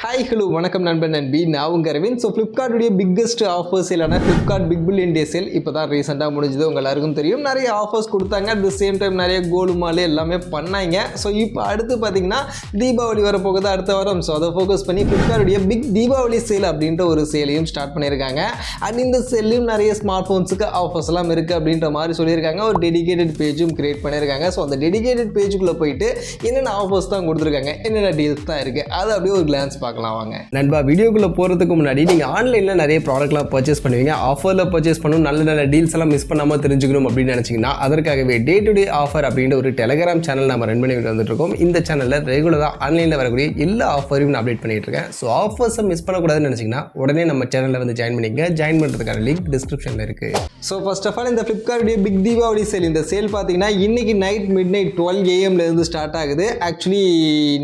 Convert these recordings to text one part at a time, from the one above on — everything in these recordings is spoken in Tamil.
Hi, hello, வணக்கம் நண்பன் நண்பி. நான் உங்க அரவிந்த். ஸோ ஃப்ளிப்கார்ட்டுடைய பிக்கஸ்ட் ஆஃபர்ஸ் இல்லைனா Flipkart big billion day sale இப்போ தான் ரீசெண்டாக முடிஞ்சது. உங்கள் எல்லாருக்கும் தெரியும். நிறைய ஆஃபர்ஸ் கொடுத்தாங்க. அட் த சேம் டைம் நிறைய கோலுமாலே எல்லாமே பண்ணாங்க. ஸோ இப்போ அடுத்து பார்த்தீங்கன்னா தீபாவளி வரப்போகுது அடுத்த வாரம். ஸோ அதை ஃபோக்கஸ் பண்ணி ஃப்ளிப்கார்ட்டுடைய பிக் தீபாவளி சேல் அப்படின்ற ஒரு சேலையும் ஸ்டார்ட் பண்ணியிருக்காங்க. அண்ட் இந்த சேல்லையும் நிறைய ஸ்மார்ட் ஃபோன்ஸுக்கு ஆஃபர்ஸ் எல்லாம் இருக்குது அப்படின்ற மாதிரி சொல்லியிருக்காங்க. ஒரு டெடிகேட்டட் பேஜும் கிரியேட் பண்ணியிருக்காங்க. ஸோ அந்த டெடிகேட்டட் பேஜுக்குள்ளே போயிட்டு என்னென்ன ஆஃபர்ஸ் தான் கொடுத்துருக்காங்க, என்னென்ன டீல்ஸ் தான் இருக்குது, அதை அப்படியே ஒரு கிளான்ஸ் பார்க்கலாம் வாங்க. நண்பா, வீடியோக்குள்ளே போகிறதுக்கு முன்னாடி நீங்கள் ஆன்லைனில் நிறைய ப்ராடக்ட்லாம் பர்ச்சேஸ் பண்ணுவீங்க. ஆஃபரில் பர்ச்சேஸ் பண்ணணும், நல்ல நல்ல டீல்ஸ் எல்லாம் மிஸ் பண்ணாமல் தெரிஞ்சுக்கணும் அப்படின்னு நினச்சிங்கன்னா அதற்காகவே டே டு டே ஆஃபர் அப்படின்ற ஒரு டெலிகிராம் சேனல் நம்ம ரன் பண்ணி வந்துட்டு இருக்கோம். இந்த சேனலில் ரெகுலராக ஆன்லைனில் வரக்கூடிய எல்லா ஆஃபரையும் நான் அப்டேட் பண்ணிட்டு இருக்கேன். ஸோ ஆஃபர்ஸை மிஸ் பண்ணக்கூடாதுன்னு நினச்சிங்கன்னா உடனே நம்ம சேனலில் வந்து ஜாயின் பண்ணிங்க. ஜாயின் பண்ணுறதுக்கான லிங்க் டிஸ்கிரிப்ஷனில் இருக்குது. ஸோ ஃபர்ஸ்ட் ஆஃப் ஆல் இந்த ஃப்ளிப்கார்ட்டுடைய பிக் தீபாவளி சேல், இந்த சேல் பார்த்தீங்கன்னா இன்னைக்கு நைட் மிட் 12 AM ஸ்டார்ட் ஆகுது. ஆக்சுவலி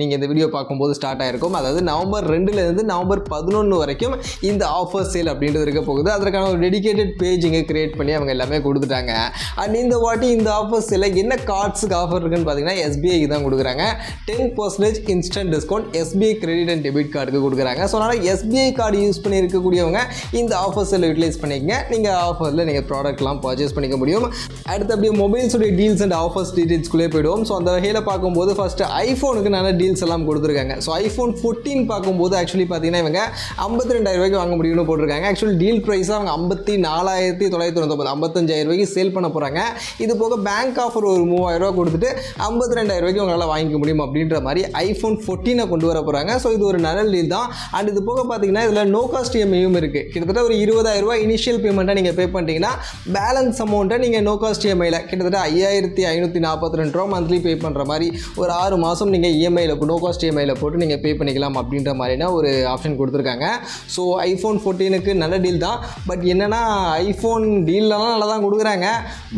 நீங்கள் இந்த வீடியோ பார்க்கும்போது ஸ்டார்ட் ஆகிருக்கும். அதாவது நவம்பர் 2 நவம்பர் 11 வரைக்கும் இந்த ஆஃபர் சேல் அப்படின்றது இருக்க போகுது. அதற்கான ஒரு டெடிகேட்டட் பேஜ் இங்கே கிரியேட் பண்ணி அவங்க எல்லாமே கொடுத்துட்டாங்க. அண்ட் இந்த வாட்டி இந்த ஆஃபர் சேல் என்ன கார்ட்ஸுக்கு ஆஃபர் இருக்குன்னு பார்த்தீங்கன்னா எஸ்பிஐக்கு தான் கொடுக்குறாங்க. 10% instant discount SBI credit and debit கார்டுக்கு கொடுக்குறாங்க. ஸோ அதனால் எஸ்பிஐ கார்டு யூஸ் பண்ணி இருக்கக்கூடியவங்க இந்த ஆஃபர் சேல் யூட்டிலைஸ் பண்ணிக்கங்க. நீங்கள் ஆஃபரில் நீங்கள் ப்ராடக்ட்லாம் பர்ச்சேஸ் பண்ணிக்க முடியும். அடுத்து அப்படியே மொபைல்ஸுடைய டீல்ஸ் அண்ட் ஆஃபர்ஸ் டீட்டெயில்ஸ்குள்ளே போய்டுவோம். ஸோ அந்த வகையில் பார்க்கும்போது ஃபஸ்ட்டு ஐஃபோனுக்கு நல்ல டீல்ஸ் எல்லாம் கொடுத்துருக்காங்க. ஸோ ஐஃபோன் 14 பார்க்கும்போது ஆக்சுவலி பார்த்தீங்கன்னா இவங்க 52,000 ரூபாய்க்கு வாங்க முடியும்னு போட்டிருக்காங்க. ஆக்சுவலி டீல் ப்ரைஸாக அவங்க 54,999 55,000 ரூபாய்க்கு சேல் பண்ண போகிறாங்க. இது போக பேங்க் ஆஃபர் ஒரு 3,000 ரூபா கொடுத்துட்டு 52,000 ரூபாய்க்கு உங்களால் வாங்கிக்க முடியும் அப்படின்ற மாதிரி ஐஃபோன் 14 கொண்டு வர போகிறாங்க. ஸோ இது ஒரு நல்ல டீல் தான். அண்ட் இது போக பார்த்தீங்கன்னா இதில் நோ காஸ்ட் இஎம்ஐயும் இருக்குது. கிட்டத்தட்ட ஒரு 20,000 ரூபாய் இனிஷியல் பேமெண்ட்டாக நீங்கள் பே பண்ணிட்டீங்கன்னா பேலன்ஸ் அமௌண்ட்டை நீங்கள் நோ காஸ்ட் இஎம்ஐயில் கிட்டத்தட்ட 5,542 ரூபா மந்த்லி பே பண்ணுற மாதிரி ஒரு 6 மாதம் நீங்கள் இஎம்ஐயில் நோ காஸ்ட் இஎம்ஐயில் போட்டு நீங்கள் பே பண்ணிக்கலாம் அப்படின்ற மாதிரினா ஒரு ஆப்ஷன் கொடுத்துருக்காங்க. ஸோ ஐஃபோன் 14க்கு நல்ல டீல் தான். பட் என்னென்னா ஐஃபோன் டீல்லாம் நல்லா தான் கொடுக்குறாங்க.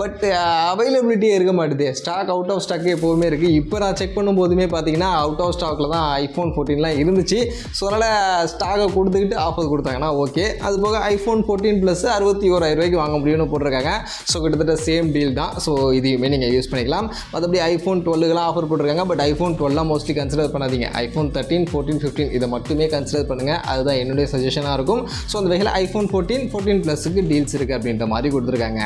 பட் அவைலபிலிட்டியே இருக்க மாட்டுது. ஸ்டாக் அவுட் ஆஃப் ஸ்டாக் எப்போவுமே இருக்குது. இப்போ நான் செக் பண்ணும்போதுமே பார்த்தீங்கன்னா அவுட் ஆஃப் ஸ்டாக்கில் தான் ஐஃபோன் 14லாம் இருந்துச்சு. ஸோ அதனால் ஸ்டாக்கை கொடுத்துக்கிட்டு ஆஃபர் கொடுத்தாங்கன்னா ஓகே. அது போக ஐஃபோன் 14 ப்ளஸ் 61,000 ரூபாய்க்கு வாங்க முடியும்னு போட்டிருக்காங்க. ஸோ கிட்டத்தட்ட சேம் டீல் தான். ஸோ இதையுமே நீங்கள் யூஸ் பண்ணிக்கலாம். மற்றபடி ஐஃபோன் 12லாம் ஆஃபர் போட்டிருக்காங்க. பட் ஐஃபோன் 12லாம் மோஸ்ட்லி கன்சிடர் பண்ணாதீங்க. ஐஃபோன் 13, 14, 15 இதை மட்டுமே கன்சிடர் பண்ணுங்கள். அதுதான் என்னுடைய சஜஷனாக இருக்கும். ஸோ அந்த வகையில் ஐஃபோன் 14 ப்ளஸுக்கு டீல்ஸ் இருக்குது அப்படின்ற மாதிரி கொடுத்துருக்காங்க.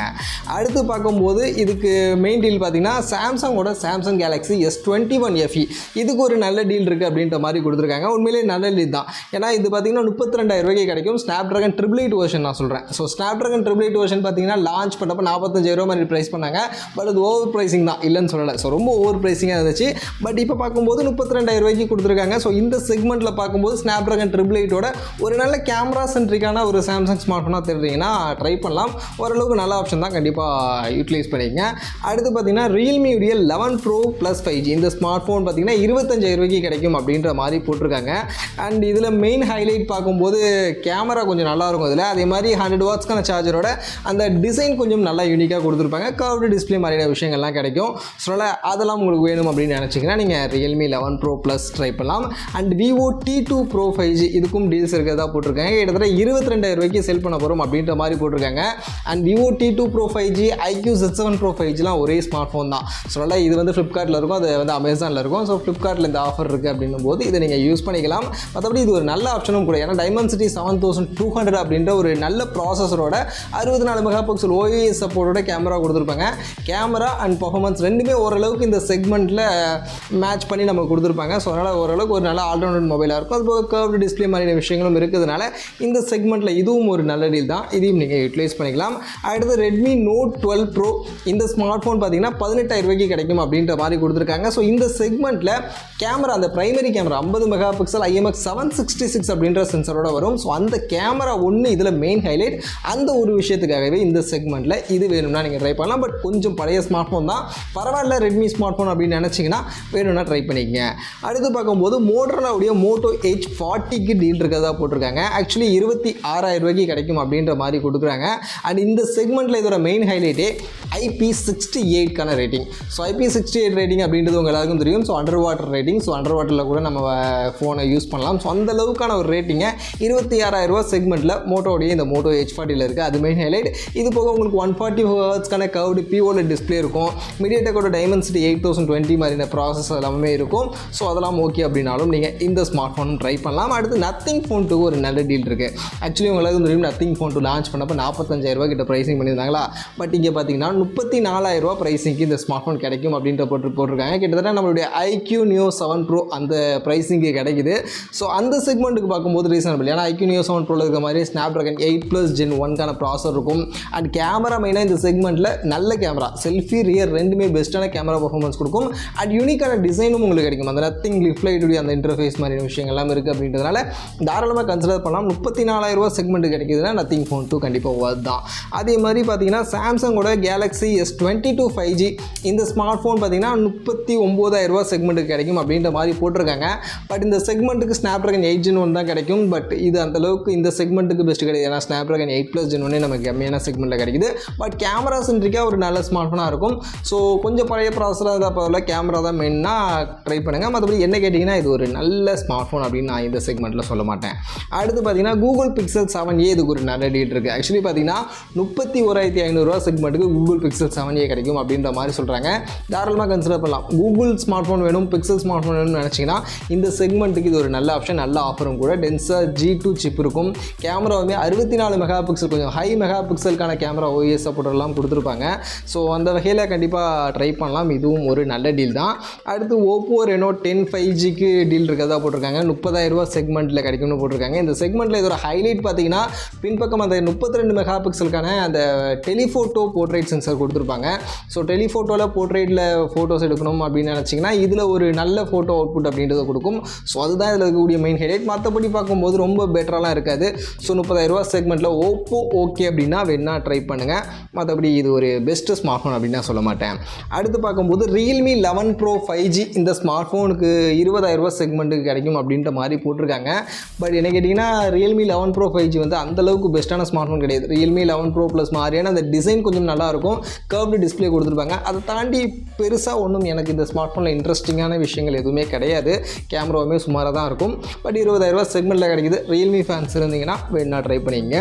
அடுத்து பார்க்கும்போது இதுக்கு மெயின் டீல் பார்த்தீங்கன்னா சாம்சங்கோட சாம்சங் கேலக்ஸி S21 FE இதுக்கு ஒரு நல்ல டீல் இருக்குது அப்படின்ற மாதிரி கொடுத்துருக்காங்க. உண்மையிலே நல்ல டீல் தான். ஏன்னா இது பார்த்தீங்கன்னா 32,000 ரூபாய்க்கு கிடைக்கும். ஸ்னாப்ட்ராகன் 888 வெர்ஷன் நான் சொல்கிறேன். ஸோ ஸ்னாப்ட்ராகன் 888 வெர்ஷன் பார்த்தீங்கன்னா லான்ச் பண்ணப்போ 45,000 ரூபா மாதிரி ப்ரைஸ் பண்ணாங்க. பட் அது ஓவர் ப்ரைஸிங் தான், இல்லைன்னு சொல்லலை. ஸோ ரொம்ப ஓவர் ப்ரைஸிங்காக இருந்துச்சு. பட் இப்போ பார்க்கும்போது 32,000 ரூபாய்க்கு கொடுத்துருக்காங்க. ஸோ இந்த செக்மெண்ட்டில் பார்க்கும்போது ஸ்னாப்ட்ராகன் 888ஓட ஒரு நல்ல கேமரா சென்ட்ரிக்கான ஒரு சாம்சங் ஸ்மார்ட் ஃபோனாக தெரிஞ்சிங்கன்னா ட்ரை பண்ணலாம். ஓரளவுக்கு நல்ல ஆப்ஷன் தான், கண்டிப்பாக யூட்டிலைஸ் பண்ணிக்கங்க. அடுத்து பார்த்தீங்கன்னா ரியல்மியுடைய 11 Pro + 5G இந்த ஸ்மார்ட் ஃபோன் பார்த்தீங்கன்னா 25,000 ரூபாய்க்கு கிடைக்கும் அப்படின்ற மாதிரி போட்டிருக்காங்க. அண்ட் இதில் மெயின் ஹைலைட் பார்க்கும்போது கேமரா கொஞ்சம் நல்லாயிருக்கும் இதில். அதே மாதிரி 100 வாட்ஸ்க்கான சார்ஜரோட அந்த டிசைன் கொஞ்சம் நல்லா யூனிக்காக கொடுத்துருப்பாங்க. கர்வ்டு டிஸ்பிளே மாதிரியான விஷயங்கள்லாம் கிடைக்கும். ஸோ அதெல்லாம் உங்களுக்கு வேணும் அப்படின்னு நினச்சிங்கன்னா நீங்கள் ரியல்மி 11 Pro Plus ட்ரை பண்ணலாம். And Vivo T2 Pro 5G இதுக்கும் டீல்ஸ் இருக்கிறதா போட்டிருக்காங்க. கிட்டத்தட்ட 22,000 ரூபாய்க்கு செல் பண்ண போகிறோம் அப்படின்ற மாதிரி போட்டிருக்காங்க. And Vivo T2 Pro 5G iQoo Z7 Pro 5Gலாம் ஒரே ஸ்மார்ட் ஃபோன் தான். ஸோ இது ஃப்ளிப்கார்ட்டில் இருக்கும், அது அமேசானில் இருக்கும். ஸோ ஃப்ளிப்கார்ட்டில் இந்த ஆஃபர் இருக்குது அப்படின்னும் போது இதை நீங்கள் யூஸ் பண்ணிக்கலாம். மற்றபடி இது ஒரு நல்ல ஆப்ஷனும் கூட. ஏன்னா டைமென்சிட்டி 7200 அப்படின்ற ஒரு நல்ல ப்ராசஸரோட 64 மெகாபிக்சல் OIS சப்போர்ட்டோட கேமரா கொடுத்துருப்பாங்க. கேமரா அண்ட் பர்ஃபார்மன்ஸ் ரெண்டுமே ஓரளவுக்கு இந்த செக்மெண்ட்டில் மேட்ச் பண்ணி நம்ம கொடுத்துருப்பாங்க. ஸோ அதனால் ஓரளவுக்கு ஒரு நல்ல ஆல்ரவுண்டட் மொபைலாக இருக்கும். அது போக கர்வ்டு டிஸ்பிளே மாதிரியான விஷயங்களும் இருக்கிறதுனால இந்த செக்மெண்ட்டில் இதுவும் ஒரு நல்ல டீல் தான். இதையும் நீங்கள் யூட்டிலைஸ் பண்ணிக்கலாம். அடுத்து ரெட்மி Note 12 Pro இந்த ஸ்மார்ட் ஃபோன் பார்த்தீங்கன்னா 18,000 ரூபாய்க்கு கிடைக்கும் அப்படின்ற மாதிரி கொடுத்துருக்காங்க. ஸோ இந்த செக்மெண்ட்டில் கேமரா அந்த பிரைமரி கேமரா 50 மெகாபிக்சல் IMX766 அப்படின்ற சென்சரோட வரும். ஸோ அந்த கேமரா ஒன்று இதில் மெயின் ஹைலைட். அந்த ஒரு விஷயத்துக்காகவே இந்த செக்மெண்ட்டில் இது வேணும்னா நீங்கள் ட்ரை பண்ணலாம். பட் கொஞ்சம் பழைய ஸ்மார்ட் ஃபோன் தான், பரவாயில்ல. ரெட்மி ஸ்மார்ட் ஃபோன் அப்படின்னு நினச்சிங்கன்னா வேணும்னா ட்ரை பண்ணிக்கங்க. அடுத்து பார்க்கும்போது மோட்டோரோலாவுடைய Moto H40க்கு டீல் இருக்கிறதா போட்டிருக்காங்க. ஆக்சுவலி 26,000 ரூபாய்க்கு கிடைக்கும் அப்படின்ற மாதிரி கொடுக்குறாங்க. அண்ட் இந்த செக்மெண்ட்டில் இதோட மெயின் ஹைலைட்டே IP68 rating. So IP68 rating அப்படின்றது உங்கள் எல்லாருக்கும் தெரியும். So under water rating. So under வாட்டரில் கூட நம்ம ஃபோனை யூஸ் பண்ணலாம். ஸோ அந்த அளவுக்கான ஒரு ரேட்டிங்கை 26,000 செக்மெண்ட்டில் மோட்டோடைய இந்த மோட்டோ H40 இருக்குது. அது மெயின் ஹைலைட். இது போக உங்களுக்கு 140 Hz கர்வ்டு POLED டிஸ்பிளே இருக்கும். மீடியாடெக்கோட டைமென்சிட்டி 8020 மாதிரியான ப்ராசஸ் எல்லாமே இருக்கும். ஸோ அதெல்லாம் ஓகே அப்படின்னாலும் நீங்கள் இந்த ஸ்மார்ட் ஃபோனும் ட்ரை பண்ணலாம். அடுத்து நத்திங் ஃபோன் 2 ஒரு நல்ல டீல் இருக்குது. ஆக்சுவலி உங்களுக்கு தெரியும் நத்திங் ஃபோன் 2 லான்ச் பண்ணப்போ 45,000 கிட்ட ப்ரைஸிங் பண்ணியிருந்தாங்களா. பட் இங்கே பார்த்தீங்கன்னா 34,000 ப்ரைஸிங்க்கு இந்த ஸ்மார்ட் ஃபோன் கிடைக்கும் அப்படின்ற போட்டிருக்காங்க. கிட்டத்தட்ட நம்மளுடைய iQoo Neo 7 Pro அந்த ப்ரைஸிங்கு கிடைக்குது. ஸோ அந்த செக்மெண்ட்டுக்கு பார்க்கும்போது ரீசனபிள். ஏன்னா iQoo Neo 7 Pro இருக்கிற மாதிரி Snapdragon 8+ Gen 1 ப்ராசர் இருக்கும். அண்ட் கேமரா மெயினாக இந்த செக்மெண்ட்டில் நல்ல கேமரா, செல்ஃபி ரியர் ரெண்டுமே பெஸ்ட்டான கேமரா பர்ஃபார்மன்ஸ் கொடுக்கும். அண்ட் யூனிக்கான டிசைனும் உங்களுக்கு கிடைக்கும். அந்த நத்திங் லிஃப்லைட்டுடைய அந்த இன்டர்ஃபேஸ் மாதிரி விஷயங்கள்லாம் இருக்குது அப்படின்றதுனால தாராளமாக கன்சிடர் பண்ணலாம். 34,000 செக்மெண்ட் கிடைக்குதுன்னா நத்திங் ஃபோன் 2 கண்டிப்பாக ஒர்த் தான். அதே மாதிரி பார்த்தீங்கன்னா சாம்சங்கோட Galaxy S22 5G இந்த ஸ்மார்ட் ஃபோன் பார்த்தீங்கன்னா 39,000 செக்மெண்ட்டுக்கு கிடைக்கும் அப்படின்ற மாதிரி போட்டிருக்காங்க. பட் இந்த செக்மெண்ட்டுக்கு Snapdragon 8 Gen 1 தான் கிடைக்கும். பட் இது அந்தளவுக்கு இந்த செக்மெண்ட்டுக்கு பெஸ்ட் கிடையாது. ஏன்னா Snapdragon 8+ Gen 1 நமக்கு கம்மியான செக்மெண்ட்டில் கிடைக்குது. பட் கேமரா சென்ட்ரிக்காக ஒரு நல்ல ஸ்மார்ட் ஃபோனாக இருக்கும். ஸோ கொஞ்சம் பழைய ப்ராசஸராக இருந்தால் பரவாயில்ல, கேமரா தான் மெயினாக ட்ரை பண்ணுங்கள். மற்றபடி என்ன கேட்டிங்கன்னா இது ஒரு நல்ல ஸ்மார்ட் ஃபோன் அப்படின்னு நான் இந்த செக்மெண்ட்டில் சொல்ல மாட்டேன். அடுத்து பார்த்தீங்கன்னா Google Pixel 7a இதுக்கு ஒரு நல்ல டீல் இருக்குது. ஆக்சுவலி பார்த்தீங்கன்னா 31,500 செக்மெண்ட்டுக்கு Google Pixel 7a கிடைக்கும் அப்படின்ற மாதிரி சொல்கிறாங்க. தாராளமாக கன்சிடர் பண்ணலாம். கூகுள் ஸ்மார்ட் ஃபோன் வேணும், பிக்சல் ஸ்மார்ட் ஃபோன் வேணும்னு நினச்சிங்கன்னா இந்த செக்மெண்ட்டுக்கு இது ஒரு நல்ல ஆப்ஷன், நல்ல ஆஃபரும் கூட. டென்சா G2 சிப் இருக்கும். கேமராவுமே 64 மெகா பிக்சல், கொஞ்சம் ஹை மெகா பிக்சலுக்கான கேமரா OS சப்போர்ட்டெல்லாம் கொடுத்துருப்பாங்க. ஸோ அந்த வகையில் கண்டிப்பாக ட்ரை பண்ணலாம். இதுவும் ஒரு நல்ல டீல் தான். அடுத்து Oppo Reno 10 5Gக்கு டீல் இருக்கிறதா போட்டிருக்காங்க. 30,000 செக்மெண்ட்டில் கிடைக்கும்னு போட்டிருக்காங்க. இந்த செக்மெண்ட்டில் இதோட ஹைலைட் பார்த்தீங்கன்னா பின்பக்கம் அந்த 32 மெகா பிக்சலுக்கான அந்த டெலிஃபோட்டோ போர்ட்ரேட் சென்சர் கொடுத்துருப்பாங்க. ஸோ டெலிஃபோட்டோவில் போர்ட்ரேட்டில் ஃபோட்டோஸ் எடுக்கணும் அப்படின்னு நினச்சிங்கன்னா இதில் ஒரு நல்ல ஃபோட்டோ அவுட்புட் அப்படின்றத கொடுக்கும். ஸோ அதுதான் இதில் இருக்கக்கூடிய மெயின் ஹைலைட். மற்றபடி பார்க்கும்போது ரொம்ப பெட்டராலாம் இருக்காது. ஸோ 30,000 செக்மெண்ட்டில் Oppo ஓகே அப்படின்னா வேணா ட்ரை பண்ணுங்கள். மற்றபடி இது ஒரு பெஸ்ட்டு ஸ்மார்ட் ஃபோன் அப்படின்னு நான் சொல்ல மாட்டேன். அடுத்து பார்க்கும்போது Realme 11 Pro 5G இந்த ஸ்மார்ட் ஃபோனுக்கு 20,000 செக்மெண்ட்டுக்கு கிடைக்கும் அப்படின்ற மாதிரி போட்டிருக்காங்க. பட் என்ன கேட்டிங்கன்னா Realme 11 Pro 5G வந்து அந்தளவுக்கு பெஸ்ட்டான ஸ்மார்ட் ஃபோன் கிடையாது. Realme 11 Pro Plus மாதிரியான அந்த டிசைன் கொஞ்சம் நல்லாயிருக்கும். கர்வ்டு டிஸ்பிளே கொடுத்துருப்பாங்க. அதை தாண்டி பெருசாக ஒன்றும் எனக்கு இந்த ஸ்மார்ட் ஃபோனில் இன்ட்ரெஸ்டிங்கான விஷயங்கள் எதுவுமே கிடையாது. கேமராவுமே சுமாராக தான் இருக்கும். பட் 20,000 செக்மெண்ட்டில் கிடைக்குது. Realme ஃபேன்ஸ் இருந்தீங்கன்னா வேணா ட்ரை பண்ணிங்க.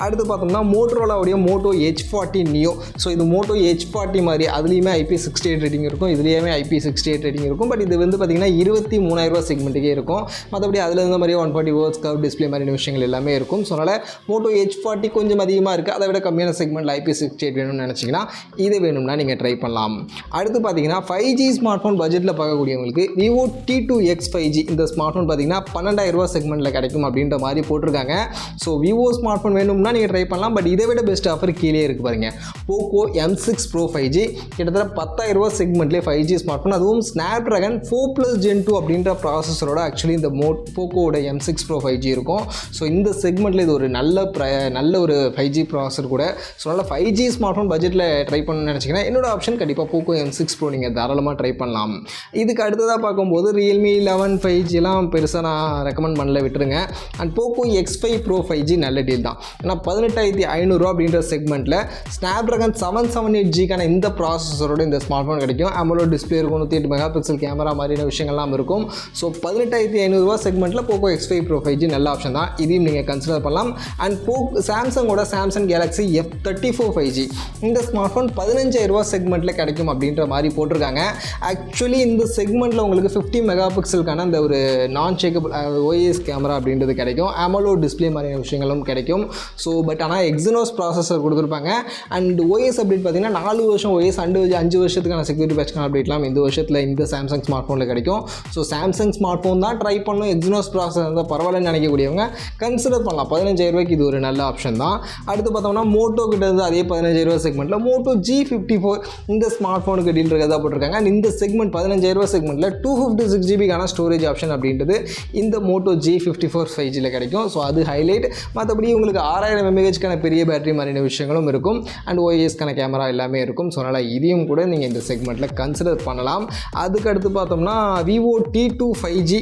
அடுத்து பார்த்தோம்னா மோட்டோரோலாவுடைய Moto H40 Neo. ஸோ இது Moto H40 மாதிரி அதுலேயுமே IP68 ரேட்டிங் இருக்கும். இதுலேயுமே IP68 ரேட்டிங் இருக்கும். பட் இது வந்து பார்த்திங்கன்னா 23,000 செக்மெண்ட்டுக்கே இருக்கும். மற்றபடி அதில் இருந்த மாதிரியே 140 Hz கர்வ் டிஸ்பிளே மாதிரி விஷயங்கள் எல்லாமே இருக்கும். ஸோ அதனால் Moto H40 கொஞ்சம் அதிகமாக இருக்குது. அதை விட கம்மியான செக்மெண்ட்டில் IP68 வேணும்னு நினச்சிங்கன்னா இது வேணும்னா நீங்கள் ட்ரை பண்ணலாம். அடுத்து பார்த்தீங்கன்னா 5G ஸ்மார்ட் ஃபோன் பட்ஜெட்டில் பார்க்கக்கூடியவங்களுக்கு Vivo T2X 5G இந்த ஸ்மார்ட் ஃபோன் பார்த்தீங்கன்னா 12,000 செக்மெண்ட்டில் கிடைக்கும் அப்படின்ற மாதிரி போட்டிருக்காங்க. ஸோ Vivo ஸ்மார்ட் ஃபோன் வேணும்னா நீங்கள் ட்ரை பண்ணலாம். பட் இதை விட பெஸ்ட் ஆஃபர் கீழே இருக்குது பாருங்கள். Poco M6 Pro 5G கிட்டத்தட்ட 10,000 செக்மெண்ட்லேயே 5G ஸ்மார்ட் ஃபோன், அதுவும் Snapdragon 4+ Gen 2 அப்படின்ற ப்ராசஸரோட ஆக்சுவலி இந்த போக்கோட M6 Pro 5G இருக்கும். ஸோ இந்த செக்மெண்ட்டில் இது ஒரு நல்ல ஒரு 5G ப்ராசஸர் கூட. ஸோ அதனால் 5G ஸ்மார்ட் ஃபோன் பட்ஜெட்டில் ட்ரை பண்ணணும்னு நினச்சிங்கன்னா என்னோட ஆப்ஷன் கண்டிப்பாக Poco M6 Pro நீங்கள் தாராளமாக ட்ரை பண்ணலாம். இதுக்கு அடுத்ததாக பார்க்கும்போது Realme 11 5Gலாம் பெருசாக நான் ரெக்கமெண்ட் பண்ணல, விட்டுருங்க. And Poco X5 Pro 5G நல்ல டீல் தான். ஏன்னா 18,500 அப்படின்ற செக்மெண்ட்டில் Snapdragon 778Gக்கான இந்த ப்ராசஸரோட இந்த ஸ்மார்ட் ஃபோன் கிடைக்கும். AMOLED டிஸ்பிளே இருக்கும், 108 மெகா பிக்சல் கேமரா மாதிரியான விஷயங்கள்லாம் இருக்கும். ஸோ 18,500 செக்மெண்ட்டில் Poco X5 Pro 5G நல்ல ஆப்ஷன் தான். இதையும் நீங்கள் கன்சிடர் பண்ணலாம். And சாம்சங்கோட Samsung Galaxy F34 5G இந்த ஸ்மார்ட் ஃபோன் 15,000 செக்மெண்ட்டில் கிடைக்கும் அப்படின்ற மாதிரி போட்டிருக்காங்க. ஆக்சுவலி இந்த செக்மெண்ட்டில் உங்களுக்கு 50 மெகா பிக்சலுக்கான அந்த ஒரு நான் ஷேக்கபிள் OIS கேமரா அப்படின்றது கிடைக்கும். AMOLED டிஸ்பிளே மாதிரியான விஷயங்களும் கிடைக்கும். ஸோ பட் ஆனால் Exynos ப்ராசஸர் கொடுத்துருப்பாங்க. அண்ட் OS அப்டேட் பார்த்தீங்கன்னா 4 வருஷம் OS 5 வருஷத்துக்கான செக்யூரிட்டி பேட்ச்க்கான அப்டேட்லாம் இந்த வருஷத்தில் இந்த சாம்சங் ஸ்மார்ட் ஃபோனில் கிடைக்கும். ஸோ சாம்சங் ஸ்மார்ட் ஃபோன் தான் ட்ரை பண்ணணும். Exynos ப்ராசஸர் இருந்தால் பரவாயில்லன்னு நினைக்கக்கூடியவங்க கன்சிடர் பண்ணலாம். 15,000 இது ஒரு நல்ல ஆப்ஷன் தான். அடுத்து பார்த்தோம்னா மோட்டோ கிட்ட இருந்து அதே 15,000 செக்மெண்ட்டில் Moto G54 இந்த ஸ்மார்ட் ஃபோனுக்கு டீல் இருக்கிறதா போட்டிருக்காங்க. அண்ட் இந்த செக்மெண்ட் 15,000 செக்மெண்ட்டில் 256GB ஸ்டோரேஜ் ஆப்ஷன் அப்படின்றது இந்த Moto G54 5Gயில் கிடைக்கும். ஸோ அது ஹைலைட். மற்றபடி உங்களுக்கு 6000 mAh பெரிய பேட்டரி மாதிரியான விஷயங்களும் இருக்கும். அண்ட் OISக்கான கேமரா எல்லாமே இருக்கும். ஸோ அதனால் இதையும் கூட நீங்கள் இந்த செக்மெண்ட்டில் கன்சிடர் பண்ணலாம். அதுக்கு அடுத்து பார்த்தோம்னா Vivo T2 5G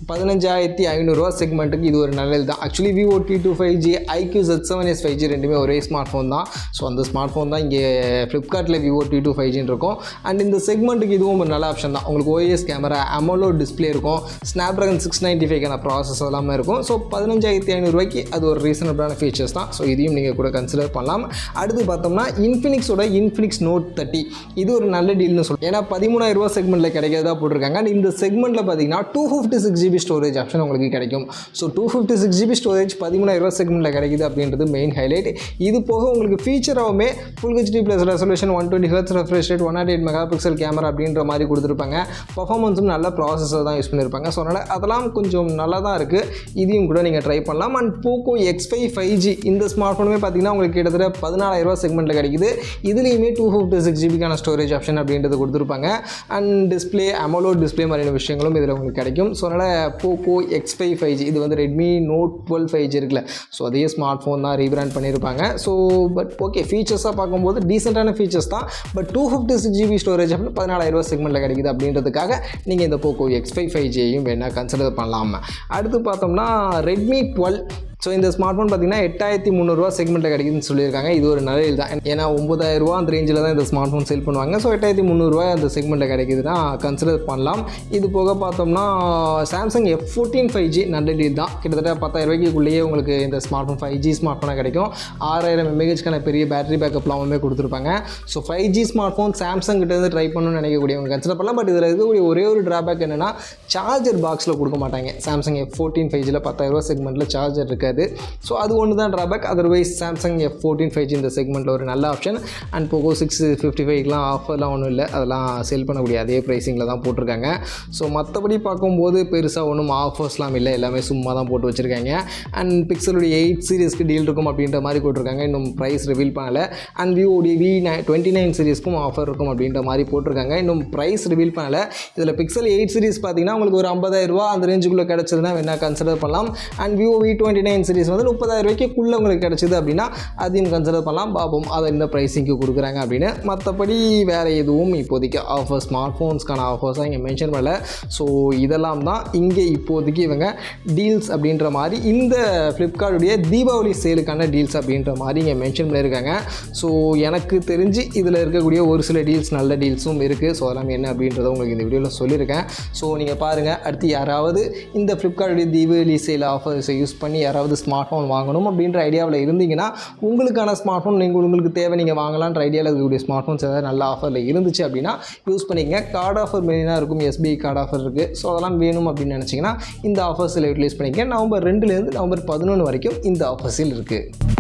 15,500 செக்மெண்ட்டுக்கு இது ஒரு நல்லது தான். Actually Vivo T2 5G iQoo Z7s 5G ரெண்டுமே ஒரே ஸ்மார்ட் ஃபோன் தான். ஸோ அந்த ஸ்மார்ட் ஃபோன் தான் இங்கே ஃப்ளிப்கார்ட்டில் விவோ T2 5G இருக்கும். அண்ட் இந்த செக்மெண்ட்டுக்கு இதுவும் ஒரு நல்ல ஆப்ஷன் தான். உங்களுக்கு OIS கேமரா, AMOLED டிஸ்பிளே இருக்கும், ஸ்னாப்ட்ராகன் 695 ப்ராசஸ் எல்லாமே இருக்கும். ஸோ 15,500 ரூபாய்க்கு அது ஒரு ரீசனபிளான ஃபீச்சர்ஸ் தான். ஸோ இதையும் நீங்கள் கூட கன்சிடர் பண்ணலாம். அடுத்து பார்த்தோம்னா இன்ஃபினிக்ஸோட இன்ஃபினிக்ஸ் நோட் 30 இது ஒரு நல்ல டீல்னு சொல்லுவோம். ஏன்னா 13,000 ரூபா செக்மெண்ட்டில் கிடைக்கிறதா போட்டிருக்காங்க. அண்ட் இந்த செக்மெண்ட்டில் பார்த்தீங்கன்னா 256GB ஸ்டோரேஜ் ஆப்ஷன் உங்களுக்கு கிடைக்கும். ஸோ 256GB ஸ்டோரேஜ் 13,000 ரூபா செக்மெண்ட்டில் கிடைக்குது அப்படின்றது மெயின் ஹைலைட். இது போக உங்களுக்கு ஃபீச்சராகவுமே Full HD + resolution 120Hz refresh rate 108 megapixel camera அப்படின்ற மாதிரி கொடுத்துருப்பாங்க. பர்ஃபார்மன்ஸும் நல்ல ப்ராசஸர் தான் யூஸ் பண்ணியிருப்பாங்க. ஸோ அதனால் அதெல்லாம் கொஞ்சம் நல்லா தான் இருக்குது. இதையும் கூட நீங்கள் ட்ரை பண்ணலாம். அண்ட் Poco X5 5G இந்த ஸ்மார்ட் ஃபோனுமே பார்த்தீங்கன்னா உங்களுக்கு கிட்டத்தட்ட 14,000 ரூபா செக்மெண்ட்டில் கிடைக்குது. இதுலேயுமே 256GBக்கான ஸ்டோரேஜ் ஆப்ஷன் அப்படின்றது கொடுத்துருப்பாங்க. அண்ட் டிஸ்பிளே, AMOLED டிஸ்பிளே மாதிரியான விஷயங்களும் இதில் உங்களுக்கு கிடைக்கும். ஸோ அதனால் Poco X5 5G இது வந்து Redmi Note 12 5G இருக்குல்ல, ஸோ அதே ஸ்மார்ட் ஃபோன் தான் ரீபிராண்ட் பண்ணியிருப்பாங்க. ஸோ பட் ஓகே, ஃபீச்சர்ஸாக பார்க்கும்போது டீசெண்டான ஃபீச்சர்ஸ் தான். பட் 256GB ஸ்டோரேஜ் அப்படின்னு 14,000 ரூபா செக்மெண்ட்டில் கிடைக்குது அப்படின்றதுக்காக நீங்கள் இந்த Poco X5 5Gயையும் வேணால் கன்சிடர் பண்ணலாம். அடுத்து பார்த்தோம்னா Redmi 12. ஸோ இந்த ஸ்மார்ட் ஃபோன் பார்த்தீங்கன்னா 8,300 ரூபா செக்மெண்ட்டில் கிடைக்குதுன்னு சொல்லியிருக்காங்க. இது ஒரு நல்ல தான். ஏன்னா 9,000 ரூபா அந்த ரேஞ்சில் தான் இந்த ஸ்மார்ட் ஃபோன் சேல் பண்ணுவாங்க. ஸோ 8,300 ரூபா அந்த செக்மெண்ட்டில் கிடைக்குதுன்னா கன்சிடர் பண்ணலாம். இது போக பார்த்தோம்னா Samsung F14 5G நல்ல டீல் தான். கிட்டத்தட்ட 10,000 ரூபாய்க்குள்ளேயே உங்களுக்கு இந்த ஸ்மார்ட் ஃபோன் 5G ஸ்மார்ட் ஃபோனாக கிடைக்கும். 6000 mAhக்கான பெரிய பேட்டரி பேக்கப்லாமே கொடுத்துருப்பாங்க. So 5G smart phone Samsung கிட்டேருந்து ட்ரை பண்ணணும்னு நினைக்கக்கூடியவங்க கன்சிடர் பண்ணலாம். பட் இதில் இருக்கக்கூடிய ஒரே ஒரு ட்ராபேக் என்னென்னா சார்ஜர் பாக்ஸில் கொடுக்க மாட்டாங்க. Samsung F14 5Gயில் 10,000 ரூபா செக்மெண்ட்டில் சார்ஜர் இருக்குது. ஸோ அது ஒன்று தான் drawback. Otherwise Samsung F14 5G இந்த செக்மெண்ட்டில் ஒரு நல்ல ஆப்ஷன். அண்ட் Poco 655லாம் ஆஃபர்லாம் ஒன்றும் இல்லை, அதெல்லாம் செல் பண்ணக்கூடிய அதே ப்ரைஸிங்கில் தான் போட்டிருக்காங்க. ஸோ மற்றபடி பார்க்கும்போது பெருசாக ஒன்றும் ஆஃபர்ஸ்லாம் இல்லை, எல்லாமே சும்மா தான் போட்டு வச்சுருக்காங்க. அண்ட் பிக்சலுடைய 8 சீரிஸ்க்கு டீல் இருக்கும் அப்படின்ற மாதிரி போட்டிருக்காங்க. இன்னும் ப்ரைஸ் ரிவீல் பண்ணலை. அண்ட் விவோடைய V29 சீரிஸ்க்கும் ஆஃபர் இருக்கும் அப்படின்ற மாதிரி போட்டிருக்காங்க. இன்னும் ப்ரைஸ் ரிவீல் பண்ணலை. இதில் பிக்சல் 8 சீரிஸ் பார்த்தீங்கன்னா உங்களுக்கு ஒரு 50,000 ரூபா அந்த ரேஞ்சுக்குள்ளே கிடச்சதுன்னா வேணால் கன்சிடர் பண்ணலாம். அண்ட் விவோ V29 சீரிஸ் வந்து 30,000 ரூபாய்க்குள்ளே உங்களுக்கு கிடச்சிது அப்படின்னா அதையும் கன்சிடர் பண்ணலாம். பார்ப்போம் அதை இந்த ப்ரைஸிங்க்கு கொடுக்குறாங்க அப்படின்னு. மற்றபடி வேறு எதுவும் இப்போதைக்கு ஆஃபர் ஸ்மார்ட் ஃபோன்ஸ்க்கான ஆஃபர்ஸாக இங்கே மென்ஷன் பண்ணல. ஸோ இதெல்லாம் தான் இங்கே இப்போதைக்கு இவங்க டீல்ஸ் அப்படின்ற மாதிரி இந்த ஃப்ளிப்கார்ட்டுடைய தீபாவளி சேலுக்கான டீல்ஸ் அப்படின்ற மாதிரி இங்கே மென்ஷன் பண்ணியிருக்காங்க. ஸோ எனக்கு தெரிஞ்சு இதில் இருக்கக்கூடிய ஒரு சில டீல்ஸ் நல்ல டீல்ஸும் இருக்குது. ஸோ அதெல்லாம் என்ன அப்படின்றத உங்களுக்கு இந்த வீடியோவில் சொல்லியிருக்கேன். ஸோ நீங்கள் பாருங்கள், அடுத்து யாராவது இந்த ஃப்ளிப்கார்ட்டுடைய தீபாவளி சேல் ஆஃபர்ஸை யூஸ் பண்ணி யாராவது ஸ்மார்ட் ஃபோன் வாங்கணும் அப்படின்ற ஐடியாவில் இருந்தீங்கன்னா உங்களுக்கான ஸ்மார்ட் ஃபோன் உங்களுக்கு தேவை, நீங்கள் வாங்கலான்ற ஐடியாவில் இருக்கக்கூடிய ஸ்மார்ட் ஃபோன்ஸ் ஏதாவது நல்ல ஆஃபரில் இருந்துச்சு அப்படின்னா யூஸ் பண்ணிக்கங்க. கார்டு ஆஃபர் மெயினாக இருக்கும், SBI கார்டு ஆஃபர் இருக்குது. ஸோ அதெல்லாம் வேணும் அப்படின்னு நினச்சிங்கன்னா இந்த ஆஃபர்ஸில் யூட்டிலைஸ் பண்ணிக்க. நவம்பர் 2லேருந்து நவம்பர் 11 வரைக்கும் இந்த ஆஃபர்ஸில் இருக்குது.